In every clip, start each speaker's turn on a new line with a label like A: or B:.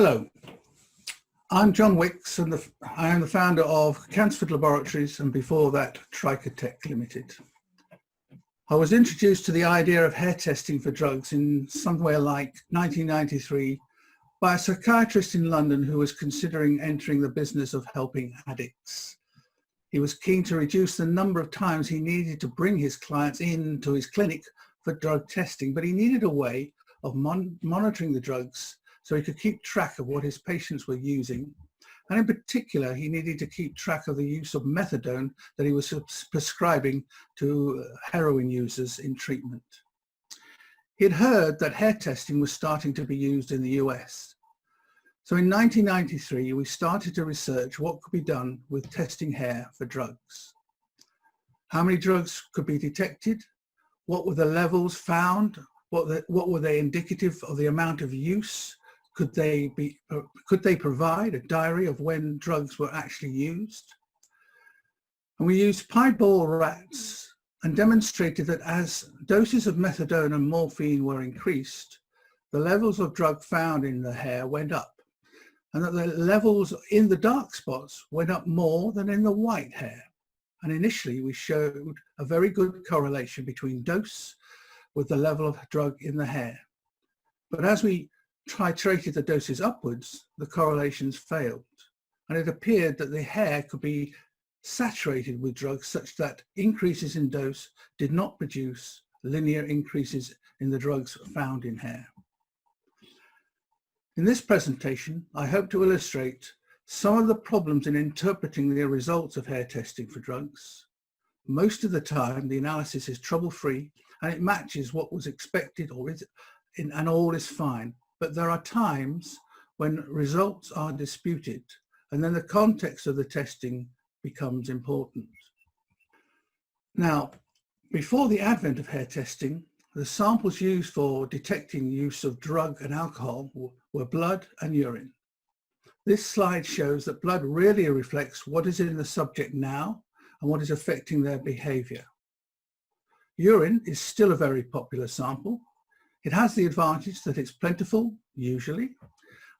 A: Hello, I'm John Wicks and I am the founder of Cansford Laboratories and before that Tricotech Limited. I was introduced to the idea of hair testing for drugs in somewhere like 1993 by a psychiatrist in London who was considering entering the business of helping addicts. He was keen to reduce the number of times he needed to bring his clients into his clinic for drug testing, but he needed a way of monitoring the drugs so he could keep track of what his patients were using. And in particular, he needed to keep track of the use of methadone that he was prescribing to heroin users in treatment. He had heard that hair testing was starting to be used in the US. So in 1993, we started to research what could be done with testing hair for drugs. How many drugs could be detected? What were the levels found? What were they indicative of the amount of use? Could they provide a diary of when drugs were actually used? And we used piebald rats and demonstrated that as doses of methadone and morphine were increased, the levels of drug found in the hair went up, and that the levels in the dark spots went up more than in the white hair. And initially we showed a very good correlation between dose with the level of drug in the hair. But as we titrated the doses upwards, the correlations failed, and it appeared that the hair could be saturated with drugs such that increases in dose did not produce linear increases in the drugs found in hair. In this presentation, I hope to illustrate some of the problems in interpreting the results of hair testing for drugs. Most of the time, the analysis is trouble-free and it matches what was expected and all is fine. But there are times when results are disputed, and then the context of the testing becomes important. Now, before the advent of hair testing, the samples used for detecting use of drug and alcohol were blood and urine. This slide shows that blood really reflects what is in the subject now and what is affecting their behavior. Urine is still a very popular sample. It has the advantage that it's plentiful, usually,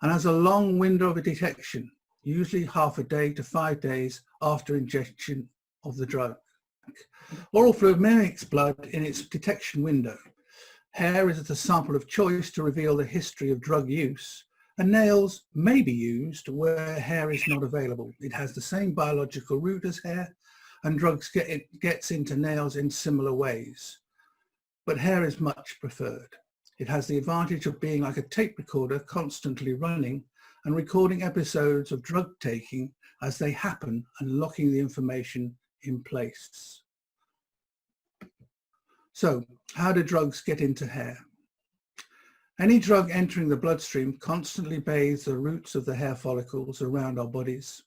A: and has a long window of detection, usually half a day to 5 days after ingestion of the drug. Oral fluid mimics blood in its detection window. Hair is the sample of choice to reveal the history of drug use, and nails may be used where hair is not available. It has the same biological route as hair, and drugs gets into nails in similar ways. But hair is much preferred. It has the advantage of being like a tape recorder constantly running and recording episodes of drug taking as they happen and locking the information in place. So, how do drugs get into hair? Any drug entering the bloodstream constantly bathes the roots of the hair follicles around our bodies.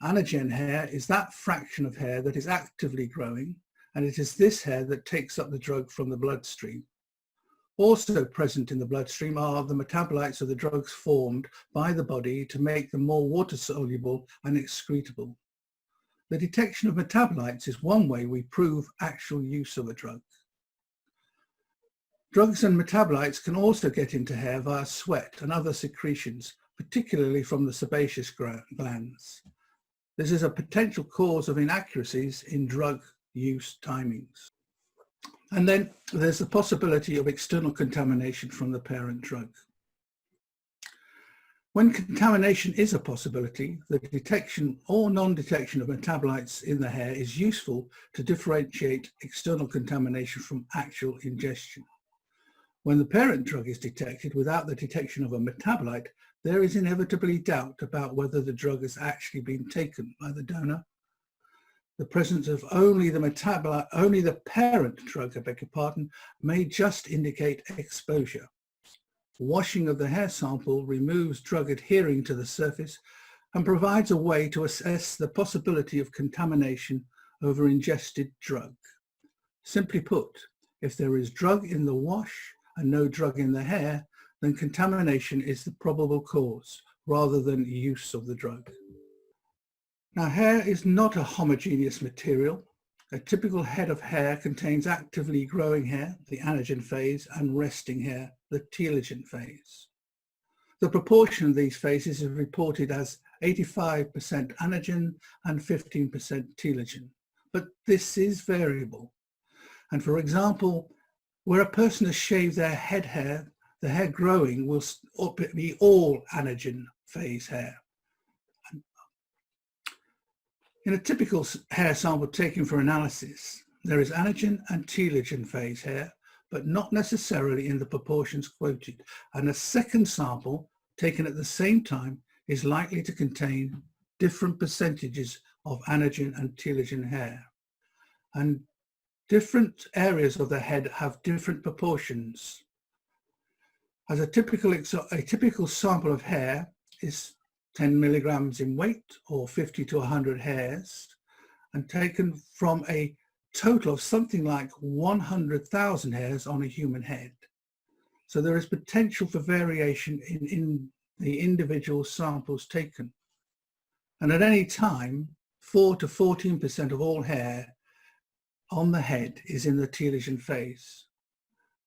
A: Anagen hair is that fraction of hair that is actively growing, and it is this hair that takes up the drug from the bloodstream. Also present in the bloodstream are the metabolites of the drugs formed by the body to make them more water-soluble and excretable. The detection of metabolites is one way we prove actual use of a drug. Drugs and metabolites can also get into hair via sweat and other secretions, particularly from the sebaceous glands. This is a potential cause of inaccuracies in drug use timings. And then there's the possibility of external contamination from the parent drug. When contamination is a possibility, the detection or non-detection of metabolites in the hair is useful to differentiate external contamination from actual ingestion. When the parent drug is detected without the detection of a metabolite, there is inevitably doubt about whether the drug has actually been taken by the donor. The presence of only the parent drug, I beg your pardon, may just indicate exposure. Washing of the hair sample removes drug adhering to the surface and provides a way to assess the possibility of contamination over ingested drug. Simply put, if there is drug in the wash and no drug in the hair, then contamination is the probable cause rather than use of the drug. Now, hair is not a homogeneous material. A typical head of hair contains actively growing hair, the anagen phase, and resting hair, the telogen phase. The proportion of these phases is reported as 85% anagen and 15% telogen, but this is variable. And for example, where a person has shaved their head hair, the hair growing will be all anagen phase hair. In a typical hair sample taken for analysis, there is anagen and telogen phase hair, but not necessarily in the proportions quoted. And a second sample taken at the same time is likely to contain different percentages of anagen and telogen hair. And different areas of the head have different proportions. As a typical sample of hair is 10 milligrams in weight or 50 to 100 hairs, and taken from a total of something like 100,000 hairs on a human head. So there is potential for variation in the individual samples taken. And at any time, 4 to 14% of all hair on the head is in the telogen phase.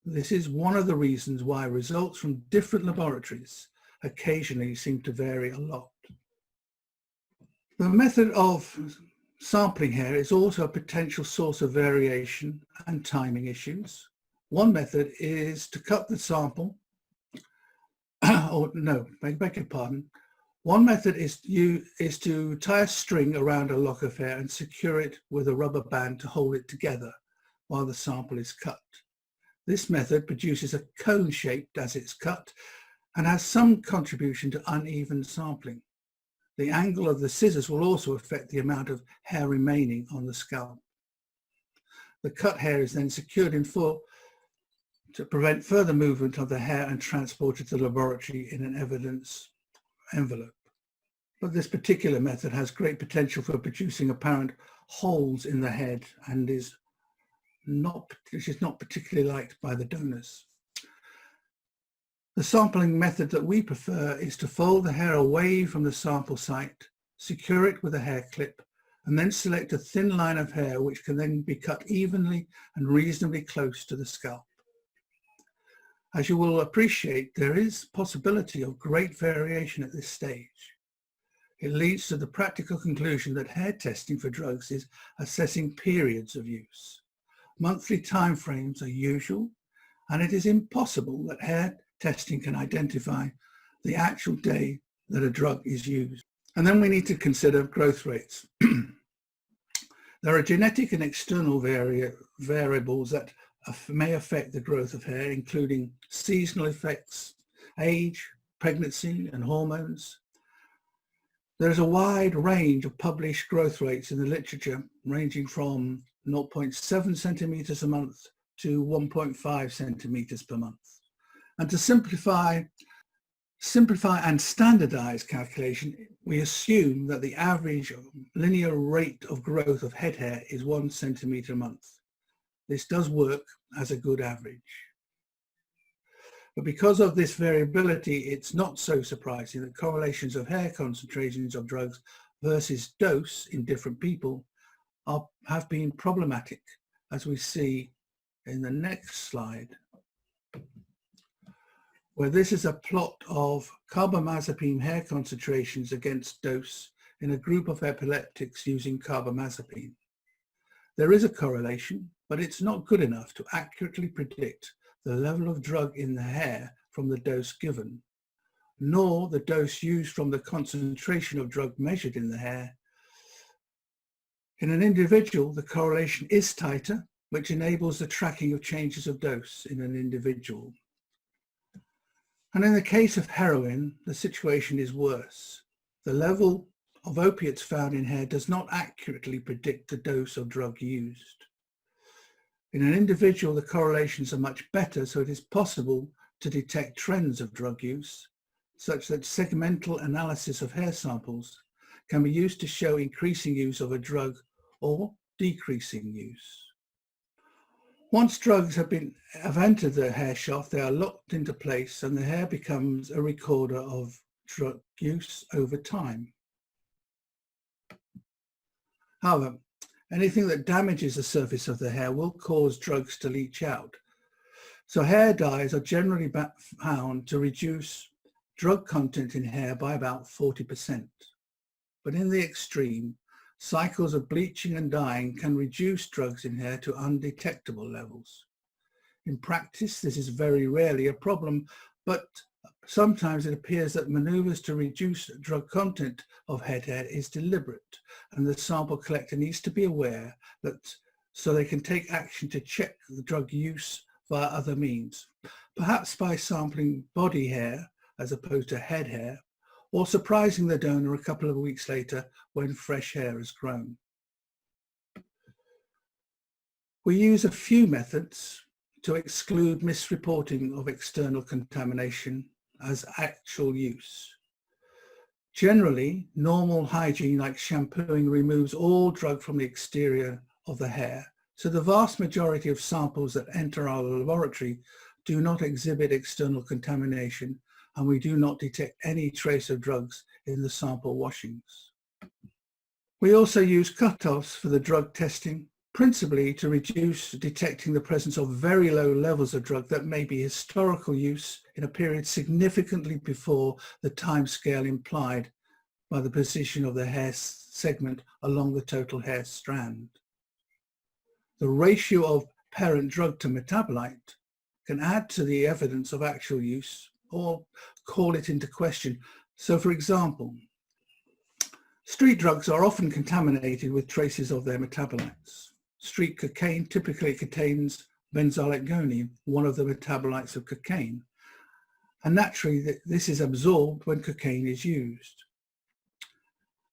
A: This is one of the reasons why results from different laboratories occasionally seem to vary a lot. The method of sampling hair is also a potential source of variation and timing issues. One method is to cut the sample, or no, beg your pardon. One method is to tie a string around a lock of hair and secure it with a rubber band to hold it together while the sample is cut. This method produces a cone shape as it's cut and has some contribution to uneven sampling. The angle of the scissors will also affect the amount of hair remaining on the scalp. The cut hair is then secured in full to prevent further movement of the hair and transported to the laboratory in an evidence envelope. But this particular method has great potential for producing apparent holes in the head and which is not particularly liked by the donors. The sampling method that we prefer is to fold the hair away from the sample site, secure it with a hair clip, and then select a thin line of hair which can then be cut evenly and reasonably close to the scalp. As you will appreciate, there is possibility of great variation at this stage. It leads to the practical conclusion that hair testing for drugs is assessing periods of use. Monthly timeframes are usual, and it is impossible that hair testing can identify the actual day that a drug is used. And then we need to consider growth rates. There are genetic and external variables that may affect the growth of hair, including seasonal effects, age, pregnancy, and hormones. There is a wide range of published growth rates in the literature, ranging from 0.7 centimeters a month to 1.5 centimeters per month. And to simplify and standardize calculation, we assume that the average linear rate of growth of head hair is 1 centimeter a month. This does work as a good average. But because of this variability, it's not so surprising that correlations of hair concentrations of drugs versus dose in different people have been problematic, as we see in the next slide, where this is a plot of carbamazepine hair concentrations against dose in a group of epileptics using carbamazepine. There is a correlation, but it's not good enough to accurately predict the level of drug in the hair from the dose given, nor the dose used from the concentration of drug measured in the hair. In an individual, the correlation is tighter, which enables the tracking of changes of dose in an individual. And in the case of heroin, the situation is worse. The level of opiates found in hair does not accurately predict the dose of drug used. In an individual, the correlations are much better, so it is possible to detect trends of drug use, such that segmental analysis of hair samples can be used to show increasing use of a drug or decreasing use. Once drugs have entered the hair shaft, they are locked into place and the hair becomes a recorder of drug use over time. However, anything that damages the surface of the hair will cause drugs to leach out. So hair dyes are generally found to reduce drug content in hair by about 40%. But in the extreme, cycles of bleaching and dyeing can reduce drugs in hair to undetectable levels. In practice, this is very rarely a problem, but sometimes it appears that maneuvers to reduce drug content of head hair is deliberate, and the sample collector needs to be aware that so they can take action to check the drug use via other means, perhaps by sampling body hair as opposed to head hair, or surprising the donor a couple of weeks later when fresh hair has grown. We use a few methods to exclude misreporting of external contamination as actual use. Generally, normal hygiene like shampooing removes all drug from the exterior of the hair, so the vast majority of samples that enter our laboratory do not exhibit external contamination, and we do not detect any trace of drugs in the sample washings. We also use cutoffs for the drug testing, principally to reduce detecting the presence of very low levels of drug that may be historical use in a period significantly before the time scale implied by the position of the hair segment along the total hair strand. The ratio of parent drug to metabolite can add to the evidence of actual use or call it into question. So, for example, street drugs are often contaminated with traces of their metabolites. Street cocaine typically contains benzoyl-guanine, one of the metabolites of cocaine, and naturally this is absorbed when cocaine is used.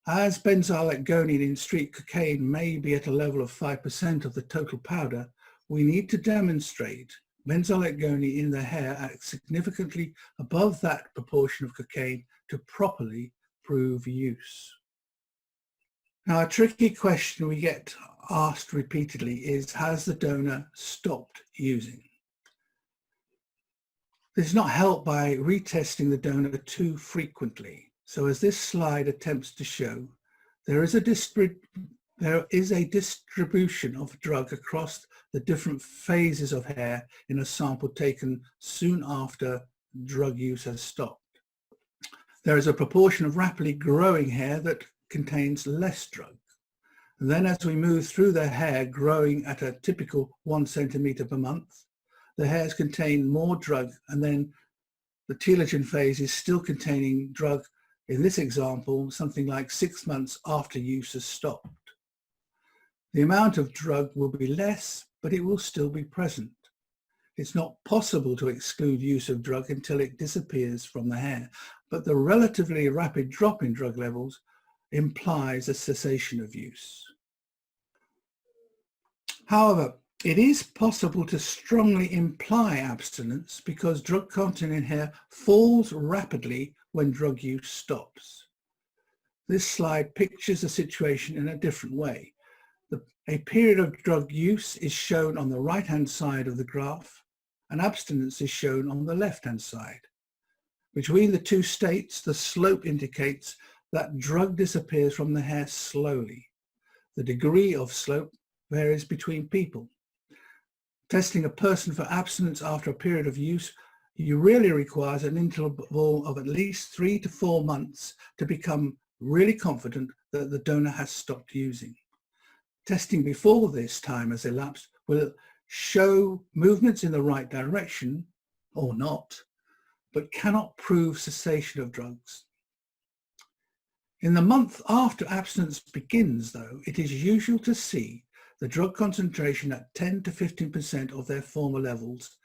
A: As benzoyl-guanine in street cocaine may be at a level of 5% of the total powder, we need to demonstrate benzoyl-guanine in the hair at significantly above that proportion of cocaine to properly prove use. Now, a tricky question we get asked repeatedly is, has the donor stopped using? This is not helped by retesting the donor too frequently. So as this slide attempts to show, there is a distribution of drug across the different phases of hair in a sample taken soon after drug use has stopped. There is a proportion of rapidly growing hair that contains less drug. And then as we move through the hair growing at a typical 1 centimeter per month, the hairs contain more drug, and then the telogen phase is still containing drug, in this example, something like 6 months after use has stopped. The amount of drug will be less, but it will still be present. It's not possible to exclude use of drug until it disappears from the hair, but the relatively rapid drop in drug levels implies a cessation of use. However, it is possible to strongly imply abstinence because drug content in hair falls rapidly when drug use stops. This slide pictures the situation in a different way. A period of drug use is shown on the right-hand side of the graph, and abstinence is shown on the left-hand side. Between the two states, the slope indicates that drug disappears from the hair slowly. The degree of slope varies between people. Testing a person for abstinence after a period of use really requires an interval of at least 3 to 4 months to become really confident that the donor has stopped using. Testing before this time has elapsed will show movements in the right direction or not, but cannot prove cessation of drugs. In the month after abstinence begins, though, it is usual to see the drug concentration at 10 to 15% of their former levels,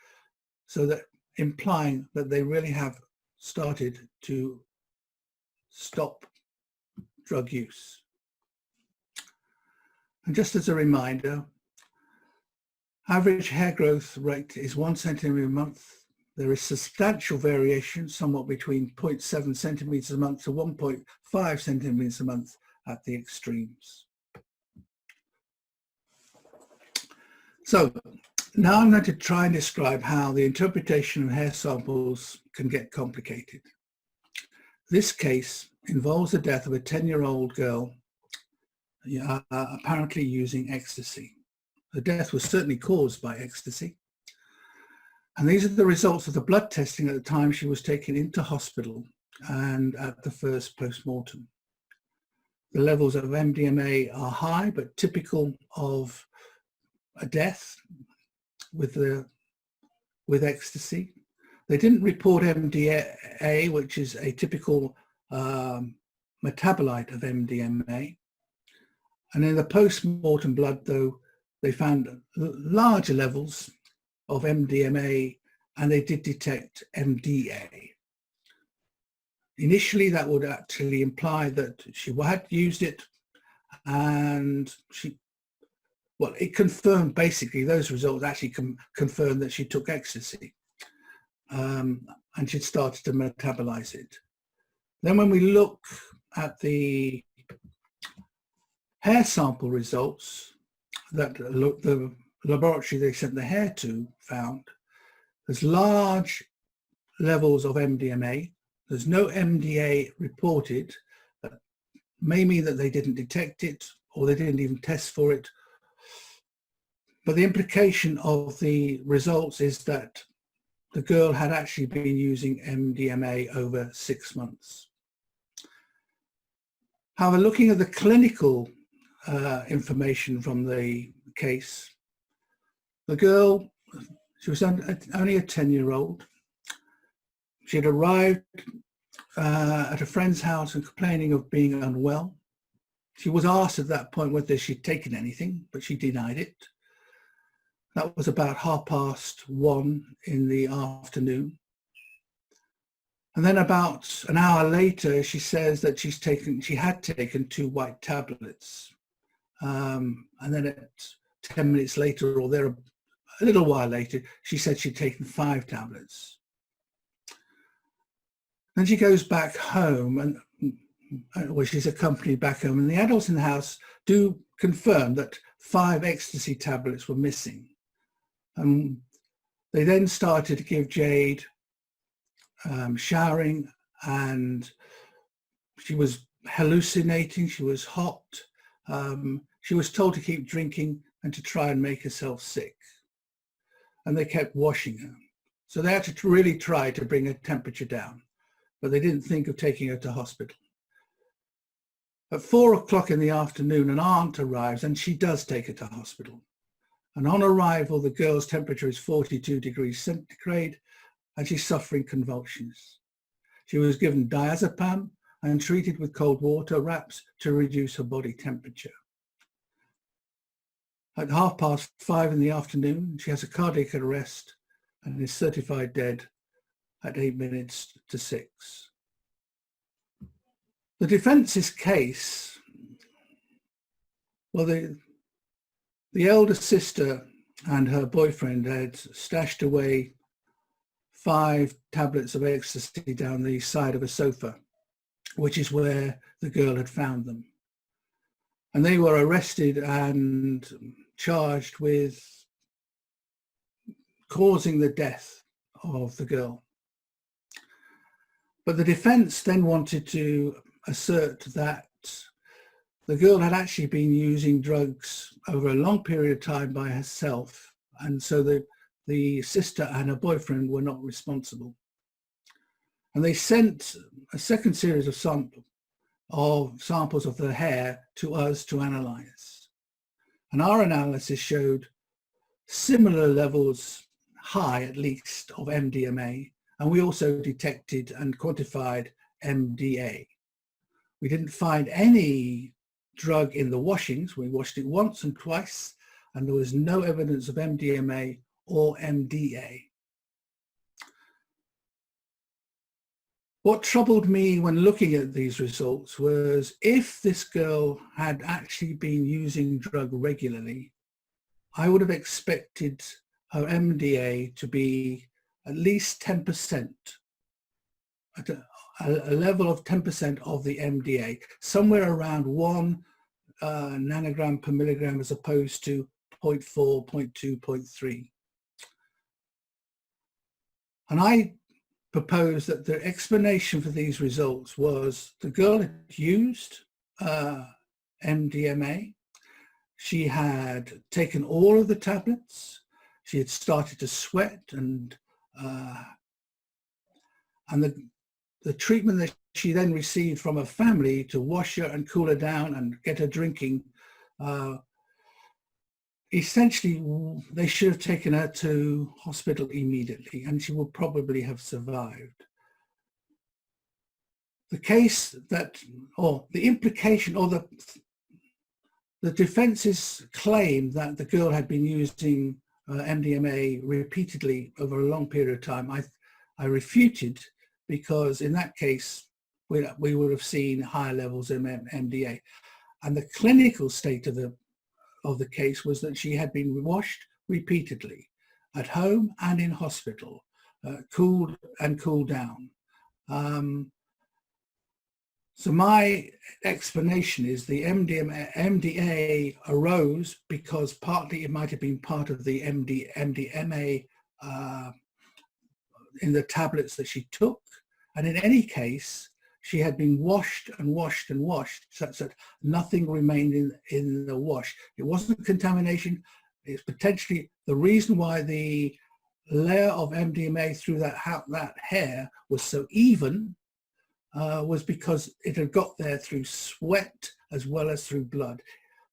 A: so that implying that they really have started to stop drug use. And just as a reminder, average hair growth rate is 1 centimeter a month. There is substantial variation, somewhat between 0.7 centimeters a month to 1.5 centimeters a month at the extremes. So now I'm going to try and describe how the interpretation of hair samples can get complicated. This case involves the death of a 10-year-old girl apparently using ecstasy. The death was certainly caused by ecstasy. And these are the results of the blood testing at the time she was taken into hospital and at the first post-mortem. The levels of MDMA are high, but typical of a death with ecstasy. They didn't report MDA, which is a typical metabolite of MDMA. And in the post-mortem blood, though, they found larger levels of MDMA, and they did detect MDA. Initially, that would actually imply that she had used it, and it confirmed, basically, those results actually confirmed that she took ecstasy, and she'd started to metabolize it. Then when we look at the hair sample results that the laboratory they sent the hair to found, there's large levels of MDMA. There's no MDA reported. That may mean that they didn't detect it, or they didn't even test for it. But the implication of the results is that the girl had actually been using MDMA over 6 months. However, looking at the clinical information from the case, the girl, she was only a 10-year-old. She had arrived at a friend's house and complaining of being unwell. She was asked at that point whether she'd taken anything, but she denied it. That was about 1:30 in the afternoon. And then about an hour later, she says that she had taken 2 white tablets. And then at 10 minutes later, or there a little while later, she said she'd taken 5 tablets. Then she goes back home, and she's accompanied back home, and the adults in the house do confirm that 5 ecstasy tablets were missing. They then started to give Jade showering, and she was hallucinating, she was hot. She was told to keep drinking and to try and make herself sick. And they kept washing her. So they had to really try to bring her temperature down, but they didn't think of taking her to hospital. At 4:00 in the afternoon, an aunt arrives, and she does take her to hospital. And on arrival, the girl's temperature is 42 degrees centigrade, and she's suffering convulsions. She was given diazepam and treated with cold water wraps to reduce her body temperature. At 5:30 in the afternoon, she has a cardiac arrest and is certified dead at 6:08. The defence's case, well, the elder sister and her boyfriend had stashed away 5 tablets of ecstasy down the side of a sofa, which is where the girl had found them. And they were arrested and charged with causing the death of the girl. But the defense then wanted to assert that the girl had actually been using drugs over a long period of time by herself, and so the sister and her boyfriend were not responsible. And they sent a second series of samples of the hair to us to analyze. And our analysis showed similar levels, high at least, of MDMA, and we also detected and quantified MDA. We didn't find any drug in the washings. We washed it once and twice, and there was no evidence of MDMA or MDA. What troubled me when looking at these results was if this girl had actually been using drug regularly, I would have expected her MDA to be at least 10%, at a level of 10% of the MDA, somewhere around 1 nanogram per milligram as opposed to 0.4, 0.2, 0.3. And I propose that the explanation for these results was the girl had used MDMA. She had taken all of the tablets. She had started to sweat and And the treatment that she then received from her family to wash her and cool her down and get her drinking, essentially they should have taken her to hospital immediately, and she would probably have survived. The case that, or the implication, or the defense's claim that the girl had been using MDMA repeatedly over a long period of time, I refuted, because in that case we would have seen higher levels of MDA, and the clinical state of the case was that she had been washed repeatedly at home and in hospital, cooled and cooled down. So my explanation is the MDA arose because partly it might have been part of the MDMA in the tablets that she took. And in any case, she had been washed and washed and washed such that nothing remained in the wash. It wasn't contamination. It's potentially the reason why the layer of MDMA through that hair was so even, was because it had got there through sweat as well as through blood.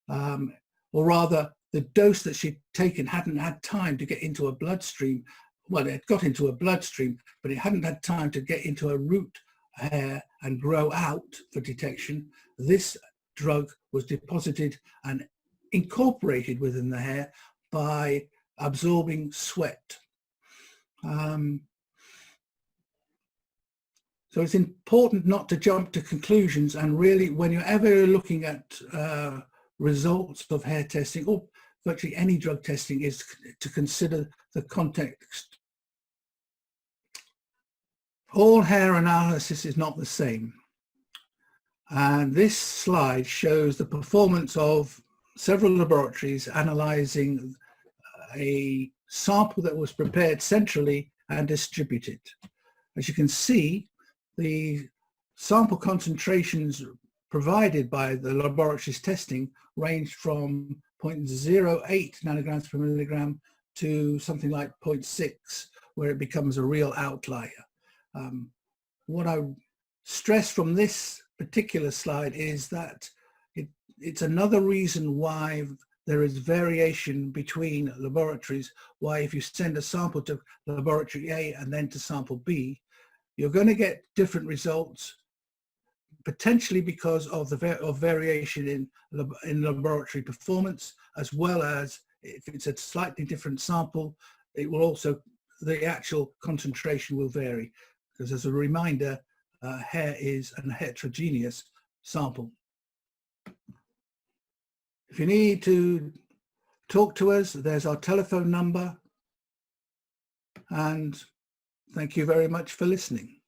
A: Or rather, the dose that she'd taken hadn't had time to get into a bloodstream. Well, it got into a bloodstream, but it hadn't had time to get into a root hair and grow out for detection. This drug was deposited and incorporated within the hair by absorbing sweat. So it's important not to jump to conclusions, and really, when you're ever looking at results of hair testing or virtually any drug testing, is to consider the context. All hair analysis is not the same. And this slide shows the performance of several laboratories analyzing a sample that was prepared centrally and distributed. As you can see, the sample concentrations provided by the laboratory's testing ranged from 0.08 nanograms per milligram to something like 0.6, where it becomes a real outlier. What I stress from this particular slide is that it's another reason why there is variation between laboratories, why if you send a sample to laboratory A and then to sample B, you're going to get different results, potentially because of the variation in laboratory performance, as well as if it's a slightly different sample, it will also, the actual concentration will vary. Because as a reminder, hair is a heterogeneous sample. If you need to talk to us, there's our telephone number. And thank you very much for listening.